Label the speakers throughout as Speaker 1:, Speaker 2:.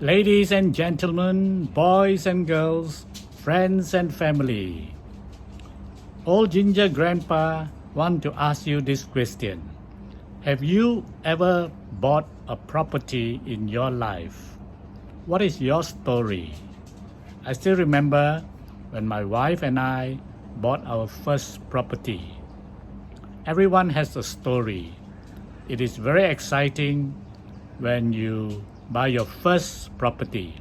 Speaker 1: Ladies and gentlemen, boys and girls, friends and family, old ginger grandpa want to ask you this question. Have you ever bought a property in your life? What is your story? I still remember when my wife and I bought our first property. Everyone has a story. It is very exciting when you buy your first property.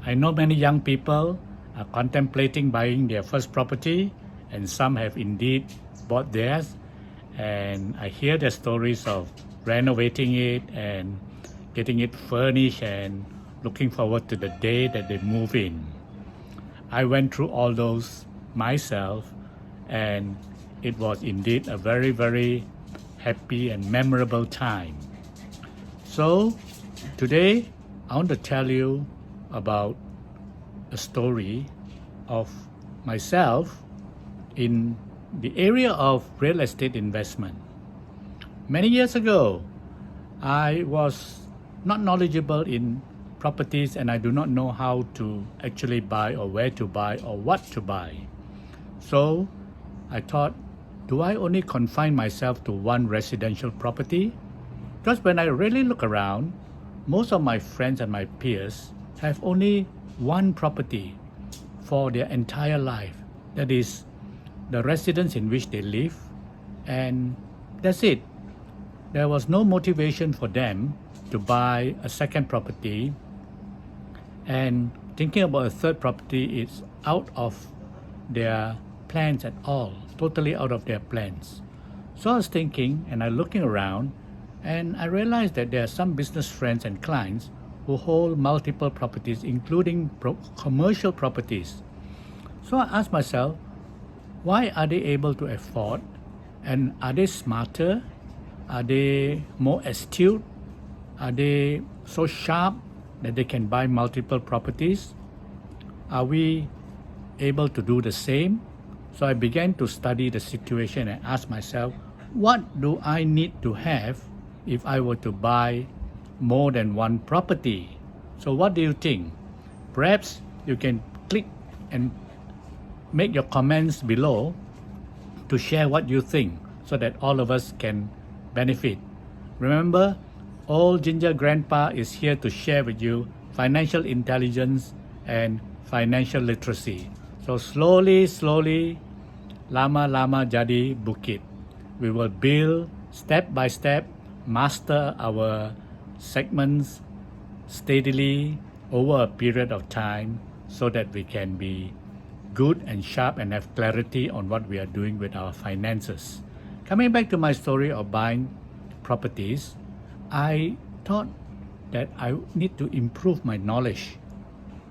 Speaker 1: I know many young people are contemplating buying their first property, and some have indeed bought theirs. And I hear the stories of renovating it and getting it furnished and looking forward to the day that they move in. I went through all those myself, and it was indeed a very, very happy and memorable time. So today I want to tell you about a story of myself in the area of real estate investment. Many years ago, I was not knowledgeable in properties, and I do not know how to actually buy or where to buy or what to buy. So I thought, do I only confine myself to one residential property? Because when I really look around, most of my friends and my peers have only one property for their entire life. That is the residence in which they live, and that's it. There was no motivation for them to buy a second property, and thinking about a third property is out of their plans at all, totally out of their plans. So I was thinking, and I'm looking around, and I realized that there are some business friends and clients who hold multiple properties, including commercial properties. So I asked myself, why are they able to afford, and are they smarter? Are they more astute? Are they so sharp that they can buy multiple properties? Are we able to do the same? So I began to study the situation and ask myself, what do I need to have if I were to buy more than one property? So what do you think? Perhaps you can click and make your comments below to share what you think so that all of us can benefit. Remember, old ginger grandpa is here to share with you financial intelligence and financial literacy. So slowly, lama jadi bukit. We will build step by step, master our segments steadily over a period of time so that we can be good and sharp and have clarity on what we are doing with our finances. Coming back to my story of buying properties, I thought that I need to improve my knowledge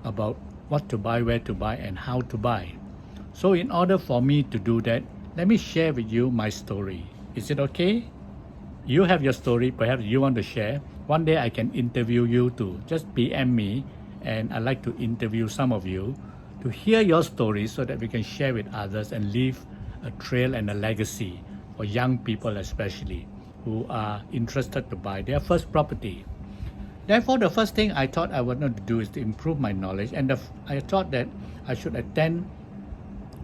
Speaker 1: about what to buy, where to buy, and how to buy. So in order for me to do that, let me share with you my story. Is it okay? You have your story, perhaps you want to share. One day I can interview you too. Just PM me, and I'd like to interview some of you to hear your stories so that we can share with others and leave a trail and a legacy for young people especially who are interested to buy their first property. Therefore, the first thing I thought I wanted to do is to improve my knowledge, and I thought that I should attend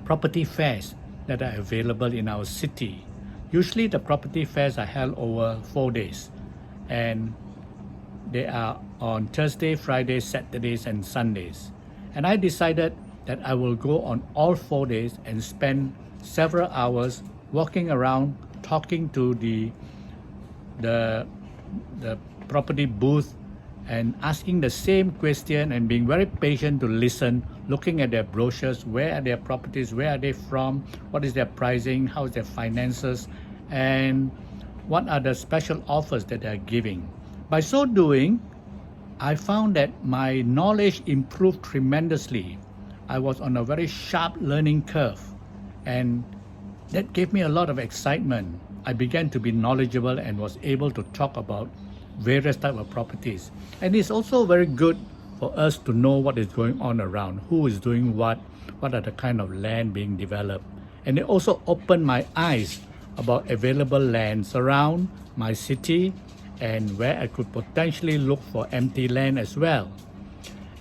Speaker 1: property fairs that are available in our city. Usually the property fairs are held over 4 days, and they are on Thursday, Friday, Saturdays, and Sundays. And I decided that I will go on all 4 days and spend several hours walking around, talking to the property booth and asking the same question and being very patient to listen, looking at their brochures, where are their properties, where are they from, what is their pricing, how is their finances, and what are the special offers that they are giving. By so doing, I found that my knowledge improved tremendously. I was on a very sharp learning curve, and that gave me a lot of excitement. I began to be knowledgeable and was able to talk about various types of properties. And it's also very good for us to know what is going on around, who is doing what are the kind of land being developed. And it also opened my eyes about available lands around my city and where I could potentially look for empty land as well.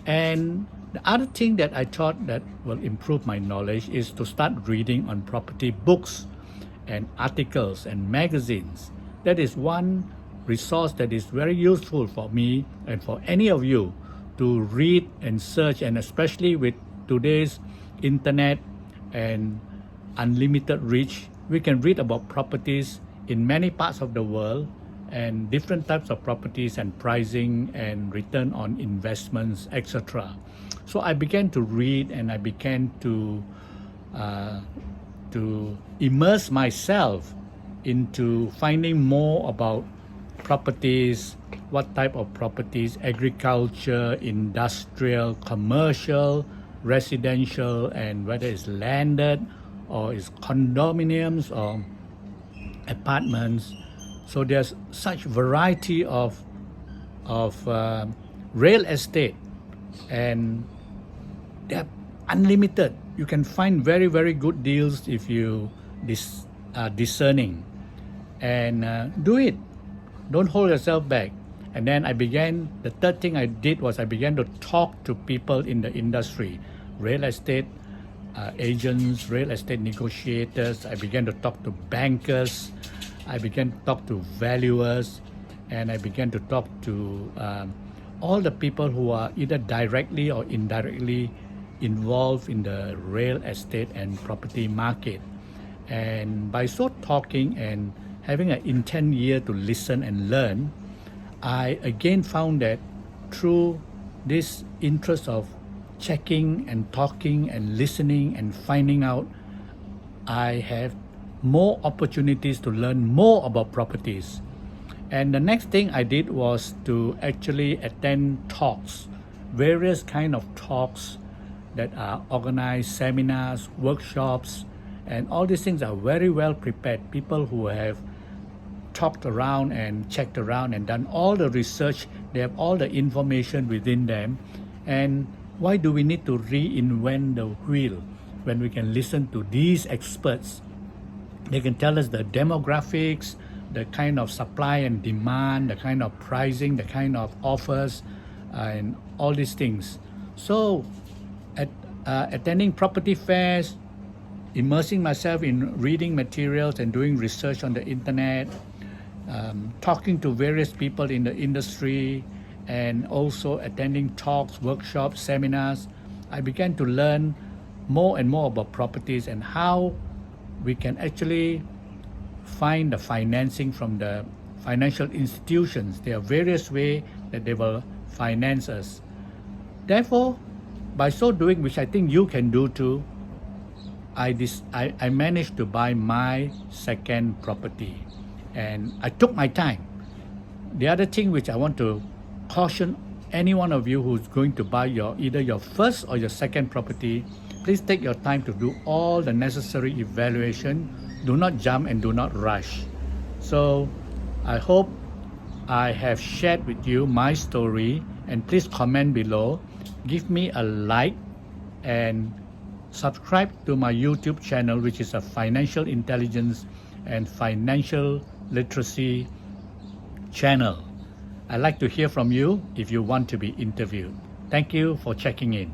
Speaker 1: And the other thing that I thought that will improve my knowledge is to start reading on property books and articles and magazines. That is one resource that is very useful for me and for any of you to read and search, and especially with today's internet and unlimited reach, we can read about properties in many parts of the world and different types of properties and pricing and return on investments, etc. So I began to read and I began to immerse myself into finding more about properties, what type of properties, agriculture, industrial, commercial, residential, and whether it's landed or it's condominiums or apartments. So there's such variety of real estate, and they're unlimited. You can find very, very good deals if you are discerning, and do it. Don't hold yourself back. And then the third thing I did was I began to talk to people in the industry, real estate agents, real estate negotiators. I began to talk to bankers. I began to talk to valuers, and I began to talk to all the people who are either directly or indirectly involved in the real estate and property market. And by so talking and having an intent ear to listen and learn, I again found that through this interest of checking and talking and listening and finding out, I have more opportunities to learn more about properties. And the next thing I did was to actually attend talks, various kind of talks that are organized, seminars, workshops, and all these things are very well prepared. People who have talked around and checked around and done all the research, they have all the information within them. And why do we need to reinvent the wheel when we can listen to these experts? They can tell us the demographics, the kind of supply and demand, the kind of pricing, the kind of offers, and all these things. So attending property fairs, immersing myself in reading materials and doing research on the internet, talking to various people in the industry, and also attending talks, workshops, seminars, I began to learn more and more about properties and how we can actually find the financing from the financial institutions. There are various ways that they will finance us. Therefore, by so doing, which I think you can do too, I managed to buy my second property, and I took my time. The other thing which I want to caution any one of you who's going to buy either your first or your second property, please take your time to do all the necessary evaluation. Do not jump and do not rush. So I hope I have shared with you my story, and please comment below, give me a like, and subscribe to my YouTube channel, which is a financial intelligence and financial literacy channel. I'd like to hear from you if you want to be interviewed. Thank you for checking in.